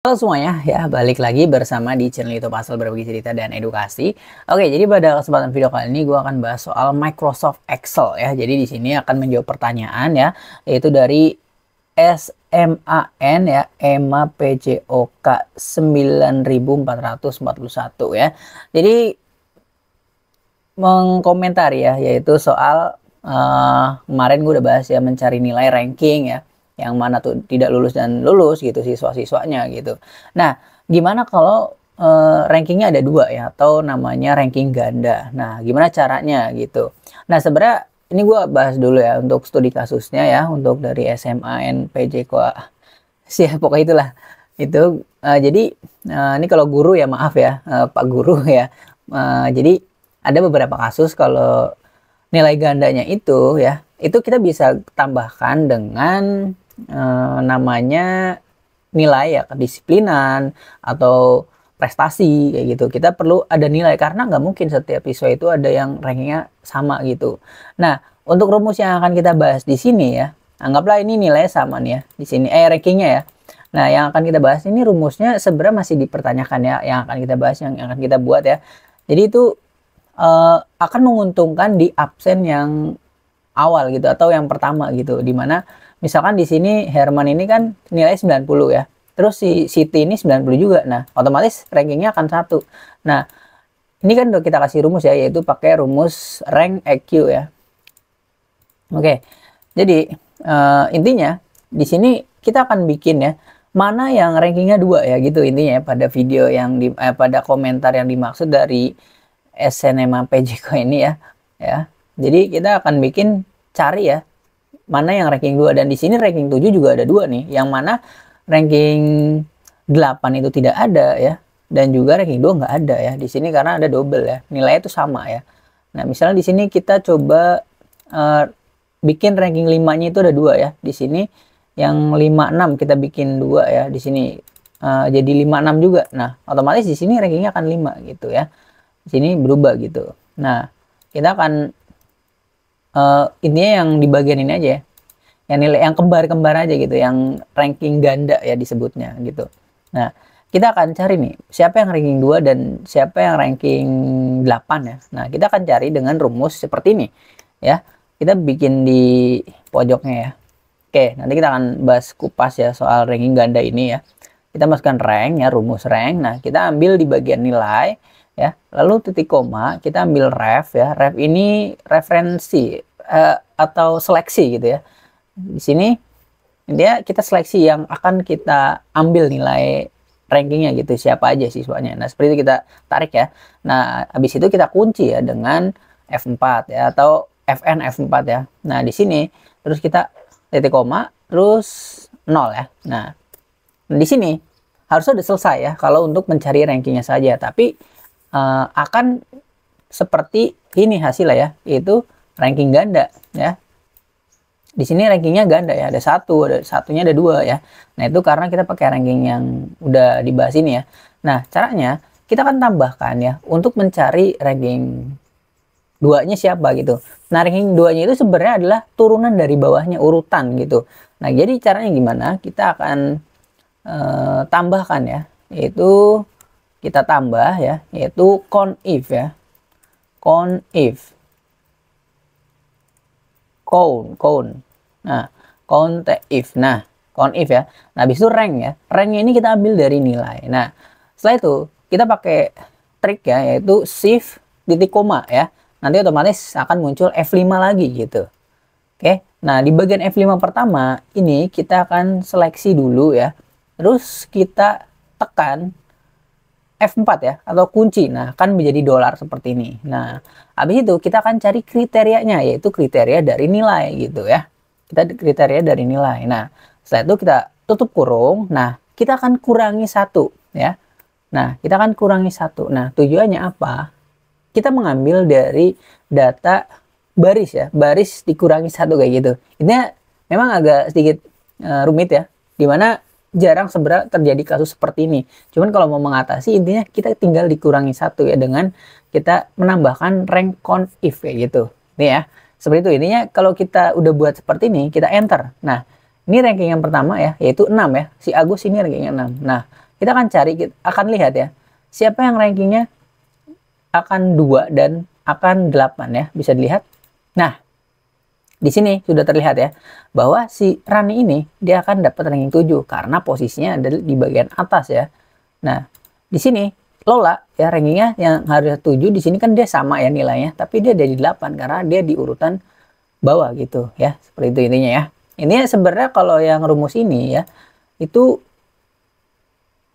Halo semuanya, ya balik lagi bersama di channel YouTube Asal Berbagi Cerita dan Edukasi. Oke, jadi pada kesempatan video kali ini gue akan bahas soal Microsoft Excel ya. Jadi di sini akan menjawab pertanyaan ya, yaitu dari SMAN ya, EMA PJOK 9441 ya. Jadi mengkomentari ya, yaitu soal kemarin gue udah bahas ya, mencari nilai ranking ya, yang mana tuh tidak lulus dan lulus gitu siswa-siswanya gitu. Nah, gimana kalau rankingnya ada dua ya, atau namanya ranking ganda. Nah, gimana caranya gitu. Nah, sebenarnya ini gue bahas dulu ya untuk studi kasusnya ya, untuk dari SMA NPJ sih ya, pokoknya itulah itu. Jadi ini kalau guru ya, maaf ya, Pak Guru ya. Jadi ada beberapa kasus kalau nilai gandanya itu ya, itu kita bisa tambahkan dengan namanya nilai ya, kedisiplinan atau prestasi kayak gitu. Kita perlu ada nilai karena nggak mungkin setiap siswa itu ada yang rankingnya sama gitu. Nah, untuk rumus yang akan kita bahas di sini ya, anggaplah ini nilai sama nih ya di sini, rankingnya ya. Nah, yang akan kita bahas ini rumusnya sebenarnya masih dipertanyakan ya, yang akan kita bahas, yang akan kita buat ya. Jadi itu akan menguntungkan di absen yang awal gitu, atau yang pertama gitu, dimana misalkan di sini Herman ini kan nilai 90 ya, terus si Siti ini 90 juga. Nah, otomatis rankingnya akan satu. Nah, ini kan udah kita kasih rumus ya, yaitu pakai rumus rank EQ ya. Oke, jadi intinya di sini kita akan bikin ya, mana yang rankingnya 2 ya gitu intinya ya, pada video yang pada komentar yang dimaksud dari SNMA PJK ini ya. Jadi kita akan bikin, cari ya mana yang ranking 2, dan di sini ranking 7 juga ada 2 nih, yang mana ranking 8 itu tidak ada ya, dan juga ranking 2 nggak ada ya di sini karena ada double ya, nilainya itu sama ya. Nah, misalnya di sini kita coba bikin ranking 5-nya itu ada 2 ya. Di sini yang 56 kita bikin 2 ya di sini, jadi 56 juga. Nah, otomatis di sini rankingnya akan 5 gitu ya. Di sini berubah gitu. Nah, kita akan intinya yang di bagian ini aja ya, yang nilai yang kembar-kembar aja gitu, yang ranking ganda ya disebutnya gitu. Nah, kita akan cari nih siapa yang ranking 2 dan siapa yang ranking 8 ya. Nah, kita akan cari dengan rumus seperti ini ya. Kita bikin di pojoknya ya. Oke, nanti kita akan bahas kupas ya soal ranking ganda ini ya. Kita masukkan rank ya, rumus rank. Nah, kita ambil di bagian nilai ya, lalu titik koma, kita ambil ref ya. Ref ini referensi atau seleksi gitu ya. Di sini dia kita seleksi yang akan kita ambil nilai rankingnya gitu, siapa aja siswanya. Nah, seperti itu kita tarik ya. Nah, habis itu kita kunci ya dengan F4 ya, atau FN F4 ya. Nah, di sini terus kita titik koma terus 0 ya. Nah, di sini harusnya udah selesai ya kalau untuk mencari rankingnya saja, tapi akan seperti ini hasilnya ya, yaitu ranking ganda ya. Di sini rankingnya ganda ya, ada satunya ada 2 ya. Nah, itu karena kita pakai ranking yang udah dibahas ini ya. Nah, caranya kita akan tambahkan ya untuk mencari ranking 2-nya siapa gitu. Nah, ranking 2-nya itu sebenarnya adalah turunan dari bawahnya, urutan gitu. Nah, jadi caranya gimana? Kita akan tambahkan ya, yaitu kita tambah ya, yaitu conif ya. Conif. Count. Nah, if. Nah, conif ya. Nah, habis itu rank ya. Ranknya ini kita ambil dari nilai. Nah, setelah itu kita pakai trik ya, yaitu shift titik koma ya. Nanti otomatis akan muncul F5 lagi gitu. Oke. Nah, di bagian F5 pertama ini kita akan seleksi dulu ya. Terus kita tekan F4 ya, atau kunci. Nah, akan menjadi dolar seperti ini. Nah, habis itu kita akan cari kriterianya, yaitu kriteria dari nilai gitu ya. Kita kriteria dari nilai. Nah, setelah itu kita tutup kurung. Nah, kita akan kurangi 1 ya. Nah, kita akan kurangi 1. Nah, tujuannya apa? Kita mengambil dari data baris ya. Baris dikurangi 1 kayak gitu. Ini memang agak sedikit rumit ya, dimana jarang sebenarnya terjadi kasus seperti ini. Cuman kalau mau mengatasi, intinya kita tinggal dikurangi 1 ya, dengan kita menambahkan rank conif kayak gitu. Nih ya, seperti itu. Intinya kalau kita udah buat seperti ini, kita enter. Nah, ini ranking yang pertama ya, yaitu 6 ya. Si Agus ini ranking 6. Nah, kita akan cari, kita akan lihat ya, siapa yang rankingnya akan 2 dan akan 8 ya, bisa dilihat. Nah, di sini sudah terlihat ya, bahwa si Rani ini dia akan dapat ranking 7 karena posisinya ada di bagian atas ya. Nah, di sini Lola ya rankingnya yang harus 7, di sini kan dia sama ya nilainya, tapi dia ada di 8 karena dia di urutan bawah gitu ya. Seperti itu intinya ya. Ini sebenarnya kalau yang rumus ini ya, itu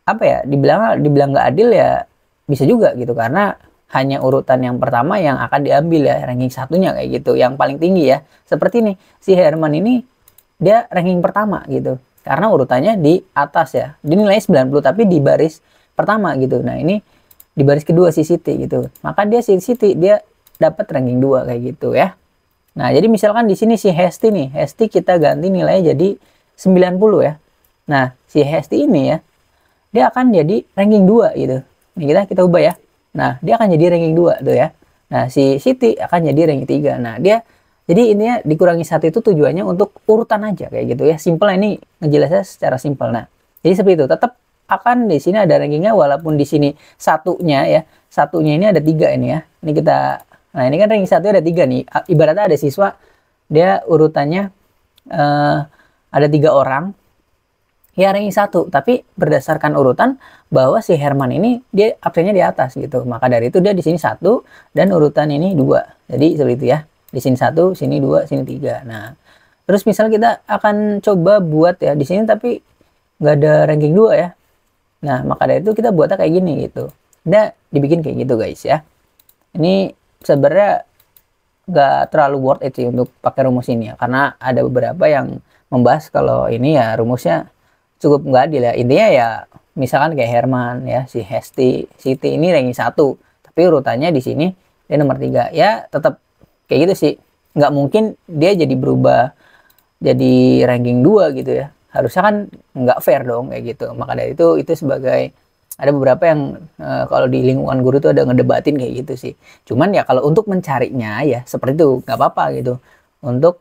apa ya, dibilang nggak adil ya bisa juga gitu, karena hanya urutan yang pertama yang akan diambil ya, ranking satunya kayak gitu, yang paling tinggi ya. Seperti nih, si Herman ini dia ranking pertama gitu, karena urutannya di atas ya, dia nilainya 90 tapi di baris pertama gitu. Nah ini di baris kedua si Siti gitu, maka dia si Siti dia dapat ranking 2 kayak gitu ya. Nah jadi misalkan di sini si Hesti nih, Hesti kita ganti nilainya jadi 90 ya. Nah si Hesti ini ya, dia akan jadi ranking 2 gitu. Ini kita ubah ya. Nah, dia akan jadi ranking 2 tuh ya. Nah, si Siti akan jadi ranking 3. Nah, dia jadi intinya dikurangi 1 itu tujuannya untuk urutan aja kayak gitu ya. Simple, ini ngejelasnya secara simple. Nah, jadi seperti itu. Tetap akan di sini ada rankingnya walaupun di sini satunya ya. Satunya ini ada 3 ini ya. Ini kita, nah ini kan ranking 1 ada 3 nih. Ibaratnya ada siswa dia urutannya ada 3 orang. Ya ranking 1, tapi berdasarkan urutan bahwa si Herman ini dia absennya di atas gitu. Maka dari itu dia di sini 1 dan urutan ini 2. Jadi seperti itu ya. Di sini 1, sini 2, sini 3. Nah, terus misal kita akan coba buat ya di sini tapi nggak ada ranking 2 ya. Nah, maka dari itu kita buatnya kayak gini gitu. Udah dibikin kayak gitu guys ya. Ini sebenarnya nggak terlalu worth it sih untuk pakai rumus ini ya. Karena ada beberapa yang membahas kalau ini ya rumusnya cukup nggak adil ya. Intinya ya misalkan kayak Herman ya, si Hesti, Siti ini ranking 1 tapi urutannya di sini dia nomor 3 ya, tetap kayak gitu sih. Nggak mungkin dia jadi berubah jadi ranking 2 gitu ya, harusnya kan nggak fair dong kayak gitu. Maka dari itu sebagai, ada beberapa yang kalau di lingkungan guru tuh ada ngedebatin kayak gitu sih. Cuman ya kalau untuk mencarinya ya seperti itu nggak apa-apa gitu, untuk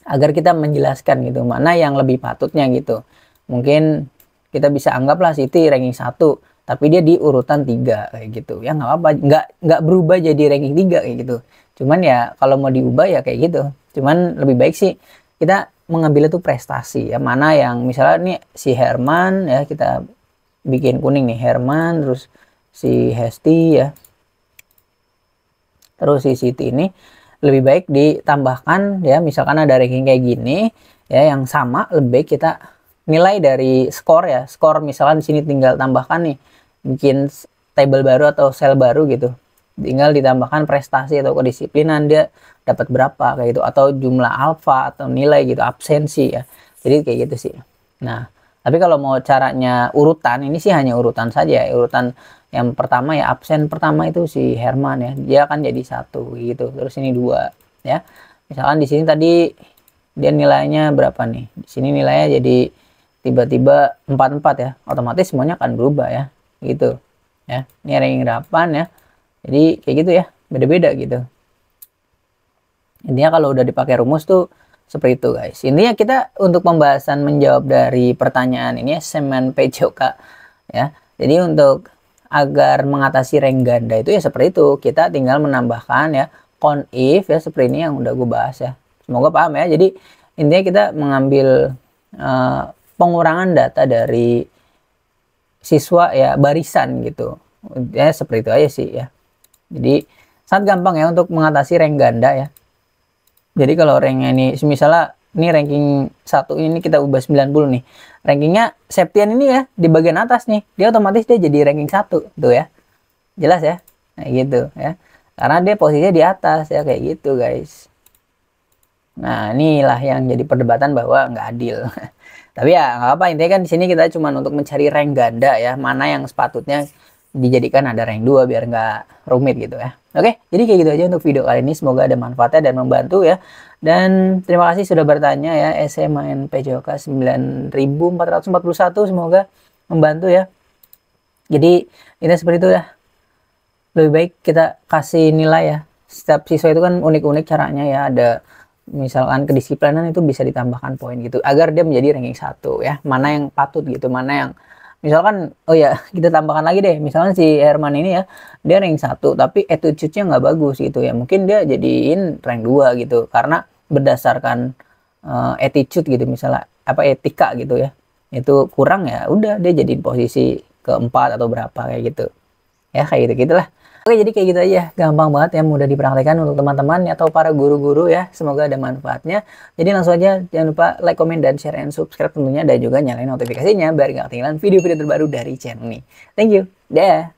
agar kita menjelaskan gitu mana yang lebih patutnya gitu. Mungkin kita bisa anggaplah Siti ranking 1 tapi dia di urutan 3 kayak gitu ya, nggak apa-apa, nggak berubah jadi ranking 3 kayak gitu. Cuman ya kalau mau diubah ya kayak gitu. Cuman lebih baik sih kita mengambil itu prestasi ya, mana yang misalnya nih si Herman ya, kita bikin kuning nih Herman, terus si Hesti ya, terus si Siti ini lebih baik ditambahkan ya, misalkan ada ranking kayak gini ya yang sama, lebih baik kita nilai dari skor ya. Skor misalkan di sini tinggal tambahkan nih, bikin table baru atau sel baru gitu. Tinggal ditambahkan prestasi atau kedisiplinan dia dapat berapa kayak gitu, atau jumlah alfa atau nilai gitu, absensi ya. Jadi kayak gitu sih. Nah, tapi kalau mau caranya urutan, ini sih hanya urutan saja ya. Urutan yang pertama ya, absen pertama itu si Herman ya, dia akan jadi 1 gitu. Terus ini 2 ya. Misalkan di sini tadi dia nilainya berapa nih? Di sini nilainya jadi tiba-tiba 44 ya. Otomatis semuanya akan berubah ya. Gitu. Ya. Ini ranking 8 ya. Jadi kayak gitu ya. Beda-beda gitu. Intinya kalau udah dipakai rumus tuh seperti itu guys. Intinya kita untuk pembahasan menjawab dari pertanyaan ini ya, Semen PJOK ya. Jadi untuk agar mengatasi rank ganda itu ya seperti itu, kita tinggal menambahkan ya count if ya, seperti ini yang udah gue bahas ya. Semoga paham ya. Jadi intinya kita mengambil pengurangan data dari siswa ya, barisan gitu ya, seperti itu aja sih ya. Jadi sangat gampang ya untuk mengatasi rank ganda ya. Jadi kalau ranknya ini misalnya ini ranking 1 ini kita ubah 90 nih. Rankingnya Septian ini ya di bagian atas nih. Dia otomatis dia jadi ranking 1 tuh ya. Jelas ya? Nah gitu ya. Karena dia posisinya di atas ya, kayak gitu guys. Nah inilah yang jadi perdebatan bahwa nggak adil. Tapi ya nggak apa, intinya kan di sini kita cuma untuk mencari rank ganda ya. Mana yang sepatutnya dijadikan ada rank 2 biar nggak rumit gitu ya. Oke, jadi kayak gitu aja untuk video kali ini. Semoga ada manfaatnya dan membantu ya. Dan terima kasih sudah bertanya ya. SMN PJOK 9441, semoga membantu ya. Jadi ini seperti itu ya. Lebih baik kita kasih nilai ya. Setiap siswa itu kan unik-unik caranya ya. Ada misalkan kedisiplinan itu bisa ditambahkan poin gitu, agar dia menjadi ranking 1 ya. Mana yang patut gitu, mana yang Misalkan, oh ya kita tambahkan lagi deh, misalnya si Herman ini ya, dia rank 1 tapi attitude-nya nggak bagus gitu ya, mungkin dia jadiin rank 2 gitu, karena berdasarkan attitude gitu, misalnya apa etika gitu ya, itu kurang ya udah dia jadiin posisi keempat atau berapa kayak gitu. Ya kayak gitu gitulah. Oke, jadi kayak gitu aja, gampang banget ya, mudah dipraktekkan untuk teman-teman atau para guru-guru ya, semoga ada manfaatnya. Jadi langsung aja jangan lupa like, comment, dan share, and subscribe tentunya, dan juga nyalain notifikasinya biar gak ketinggalan video-video terbaru dari channel ini. Thank you, dah.